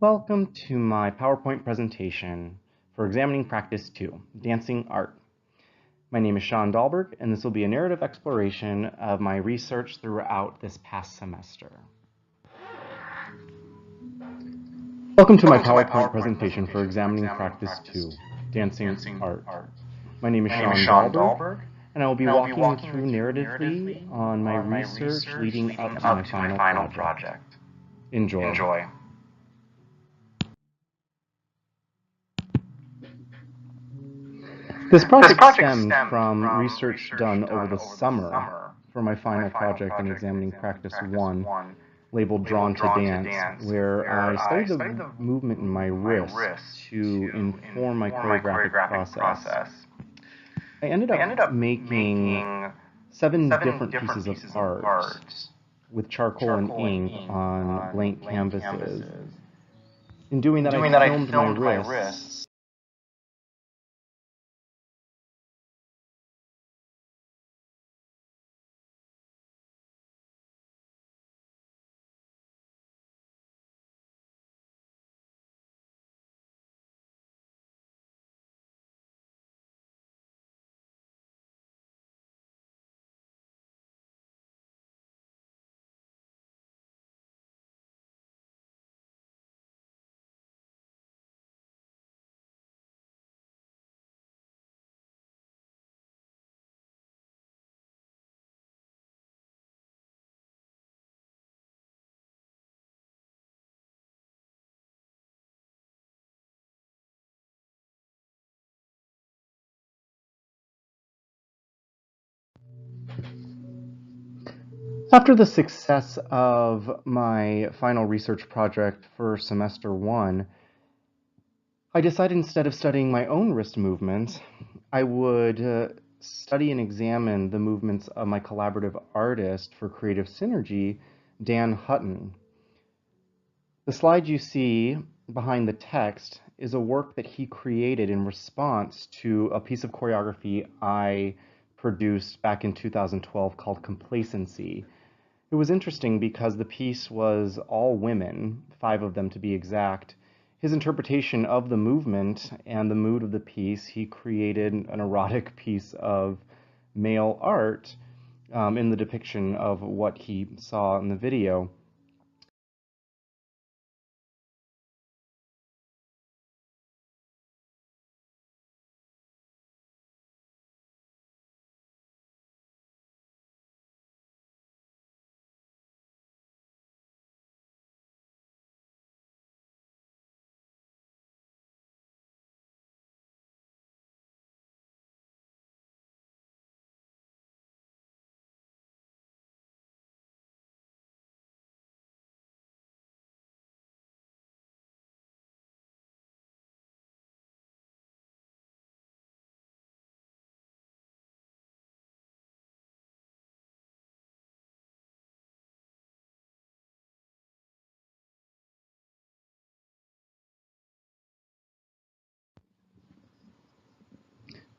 Welcome to my PowerPoint presentation for Examining Practice 2, Dancing Art. My name is Sean Dahlberg, and this will be a narrative exploration of my research throughout this past semester. Welcome to my PowerPoint presentation for Examining Practice 2, Dancing Art. My name is Sean Dahlberg, and I will be walking you through narratively on my research leading up to my final project. Enjoy. This project stemmed from research done over the summer for my final project in examining Practice 1, labeled Drawn to Dance, where I studied the movement in my wrist to inform my choreographic process. I ended up making 7 different pieces of art with charcoal and ink on blank canvases. In doing that, I filmed my wrists. After the success of my final research project for semester 1, I decided instead of studying my own wrist movements, I would study and examine the movements of my collaborative artist for creative synergy, Dan Hutton. The slide you see behind the text is a work that he created in response to a piece of choreography I produced back in 2012 called Complacency. It was interesting because the piece was all women, 5 of them to be exact. His interpretation of the movement and the mood of the piece, he created an erotic piece of male art in the depiction of what he saw in the video.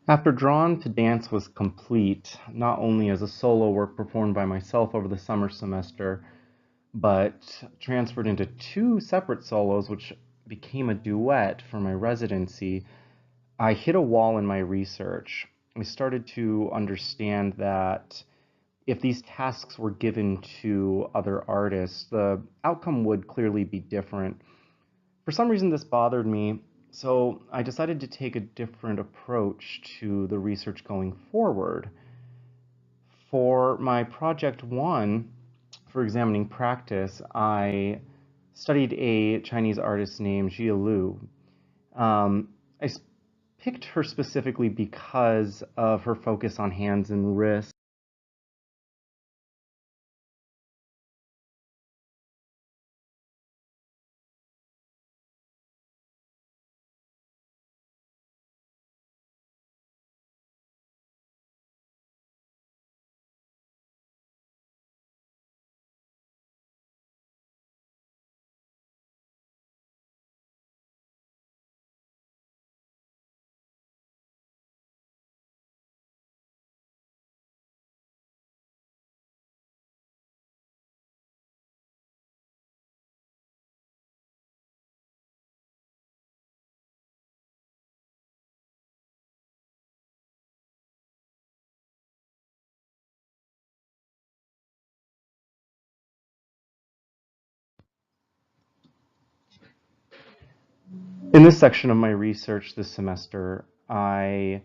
After Drawn to Dance was complete, not only as a solo work performed by myself over the summer semester, but transferred into 2 separate solos, which became a duet for my residency, I hit a wall in my research. I started to understand that if these tasks were given to other artists, the outcome would clearly be different. For some reason, this bothered me, so I decided to take a different approach to the research going forward. For my project 1, for examining practice, I studied a Chinese artist named Jia Lu. I picked her specifically because of her focus on hands and wrists. In this section of my research this semester, I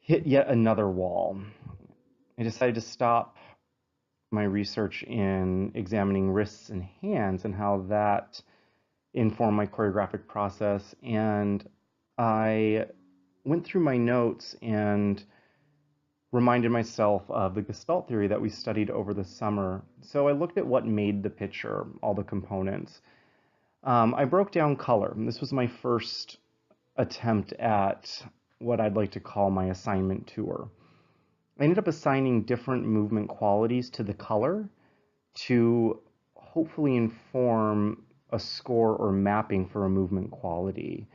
hit yet another wall. I decided to stop my research in examining wrists and hands and how that informed my choreographic process. And I went through my notes and reminded myself of the Gestalt theory that we studied over the summer. So I looked at what made the picture, all the components. I broke down color. This was my first attempt at what I'd like to call my assignment tour. I ended up assigning different movement qualities to the color to hopefully inform a score or mapping for a movement quality.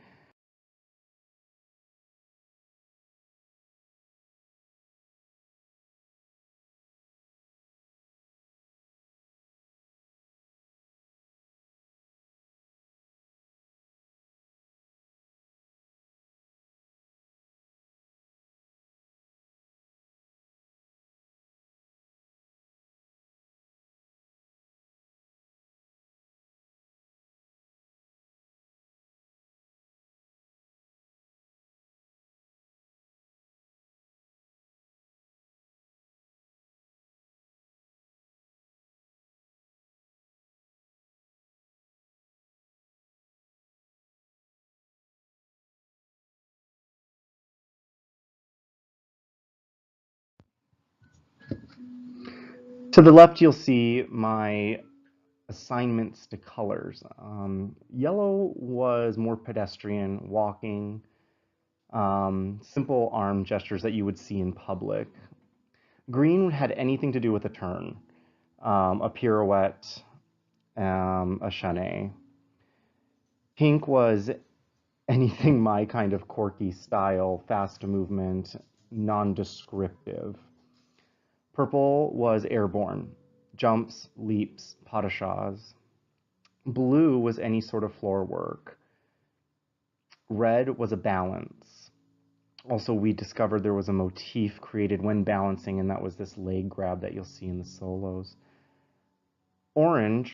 To the left, you'll see my assignments to colors. Yellow was more pedestrian, walking, simple arm gestures that you would see in public. Green had anything to do with a turn, a pirouette, a chaîné. Pink was anything my kind of quirky style, fast movement, non-descriptive. Purple was airborne, jumps, leaps, pas de chas. Blue was any sort of floor work. Red was a balance. Also, we discovered there was a motif created when balancing, and that was this leg grab that you'll see in the solos. Orange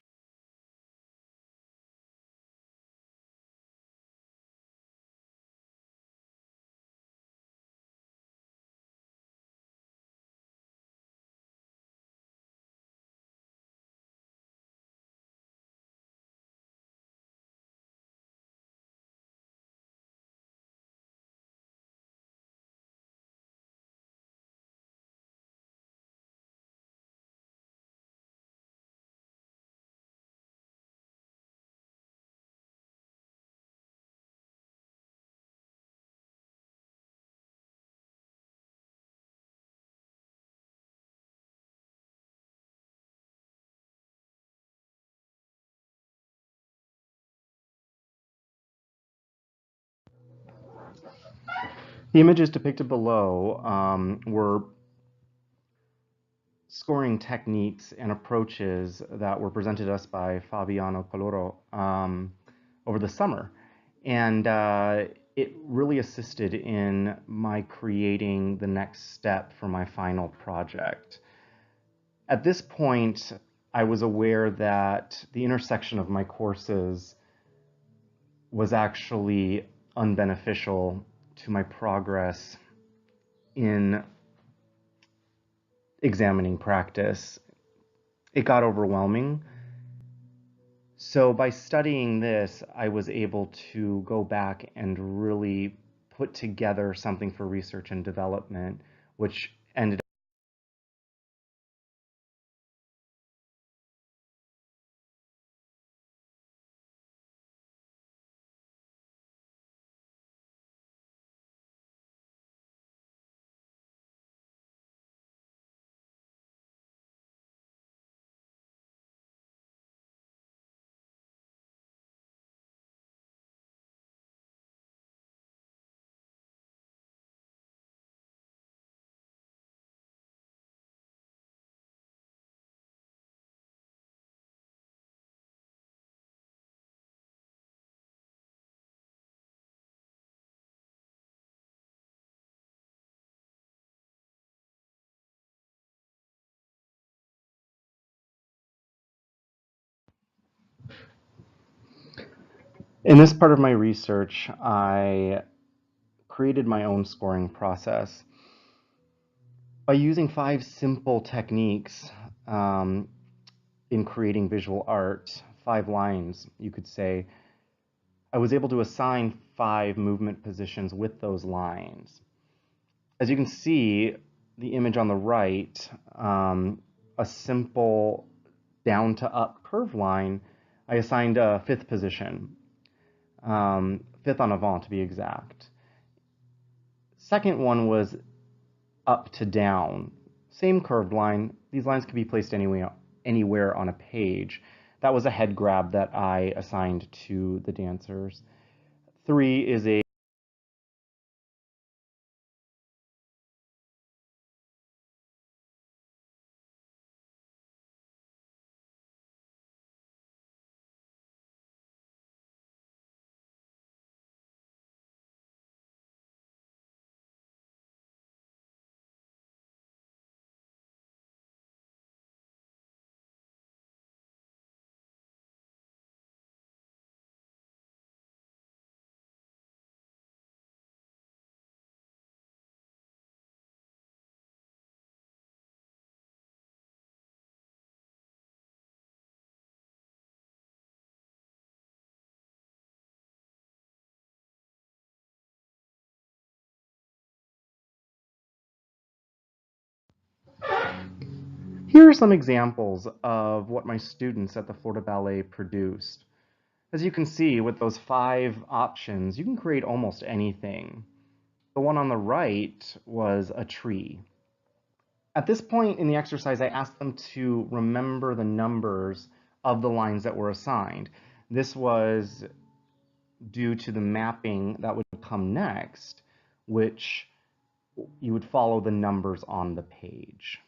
The images depicted below were scoring techniques and approaches that were presented to us by Fabiano Coloro over the summer. And it really assisted in my creating the next step for my final project. At this point, I was aware that the intersection of my courses was actually unbeneficial to my progress in examining practice. It got overwhelming. So by studying this, I was able to go back and really put together something for research and development, which ended In this part of my research, I created my own scoring process by using 5 simple techniques in creating visual art, 5 lines, you could say. I was able to assign 5 movement positions with those lines. As you can see, the image on the right, a simple down to up curve line, I assigned a 5th position, 5th en avant to be exact. Second one was up to down, same curved line. These lines can be placed anywhere on a page. That was a head grab that I assigned to the dancers. 3 is a Here are some examples of what my students at the Florida Ballet produced. As you can see, with those 5 options, you can create almost anything. The one on the right was a tree. At this point in the exercise, I asked them to remember the numbers of the lines that were assigned. This was due to the mapping that would come next, which you would follow the numbers on the page.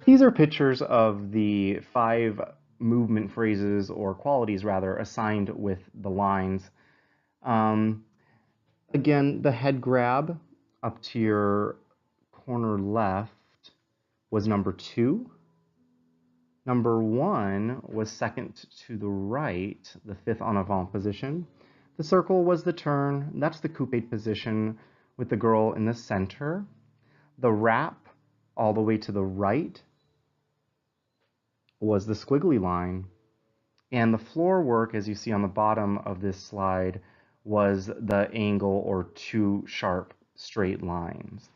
These are pictures of the 5 movement phrases, or qualities rather, assigned with the lines. Um, Again, the head grab up to your corner left was number 2. Number 1 was second to the right, the 5th en avant position. The circle was the turn. That's the coupé position with the girl in the center. The wrap all the way to the right was the squiggly line. And the floor work, as you see on the bottom of this slide, was the angle or 2 sharp straight lines.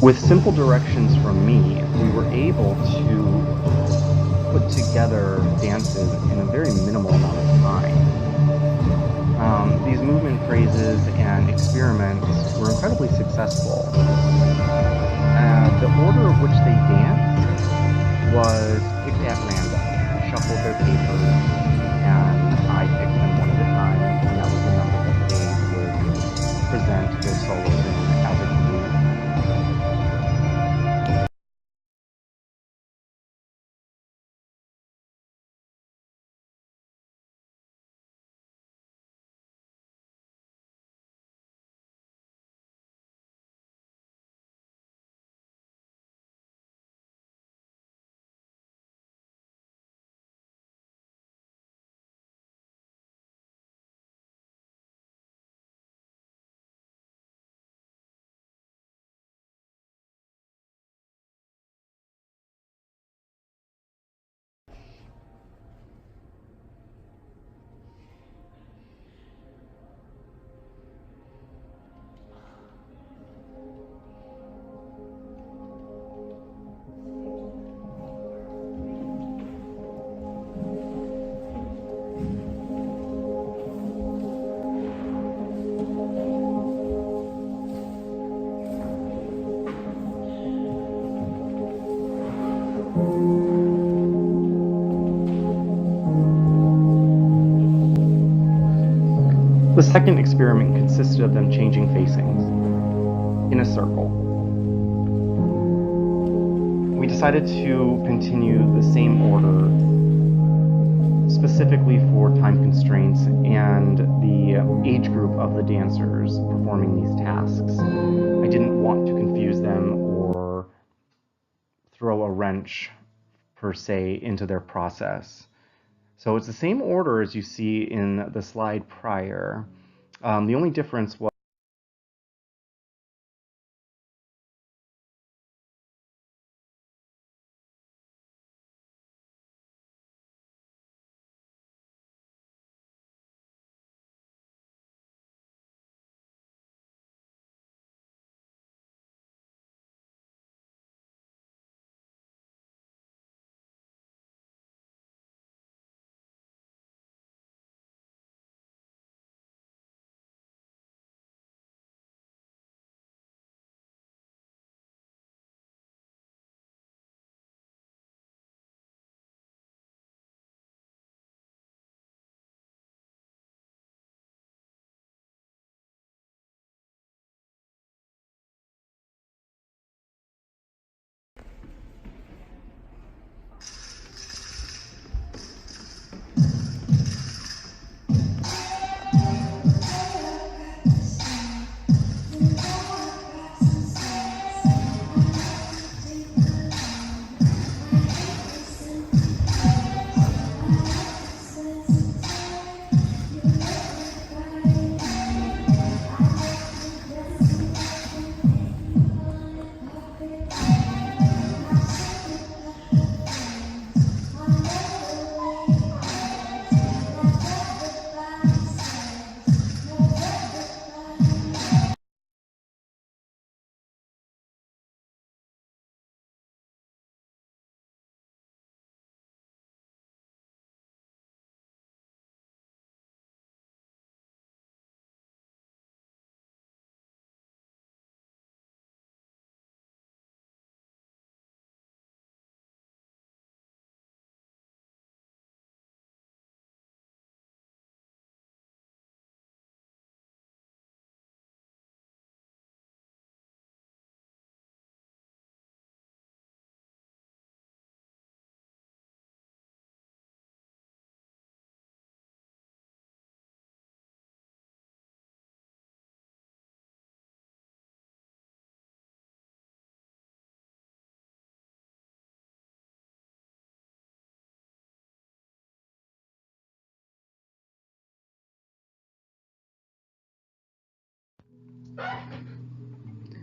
With simple directions from me, we were able to put together dances in a very minimal amount of time. These movement phrases and experiments were incredibly successful. The order of which they danced was picked at random. They shuffled their papers, and I picked them one at a time, and that was the number that they would present their solos in as a group. The second experiment consisted of them changing facings in a circle. We decided to continue the same order specifically for time constraints and the age group of the dancers performing these tasks. I didn't want to confuse them or throw a wrench, per se, into their process. So it's the same order as you see in the slide prior. The only difference was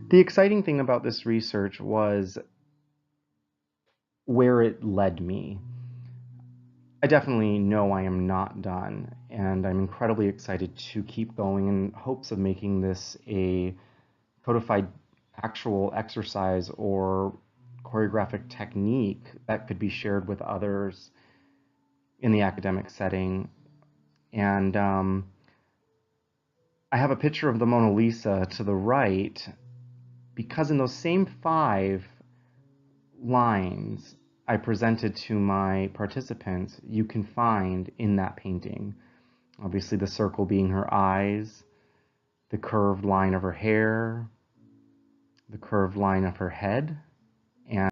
the exciting thing about this research was where it led me. I definitely know I am not done, and I'm incredibly excited to keep going in hopes of making this a codified actual exercise or choreographic technique that could be shared with others in the academic setting. And I have a picture of the Mona Lisa to the right because in those same 5 lines I presented to my participants, you can find in that painting. Obviously, the circle being her eyes, the curved line of her hair, the curved line of her head, and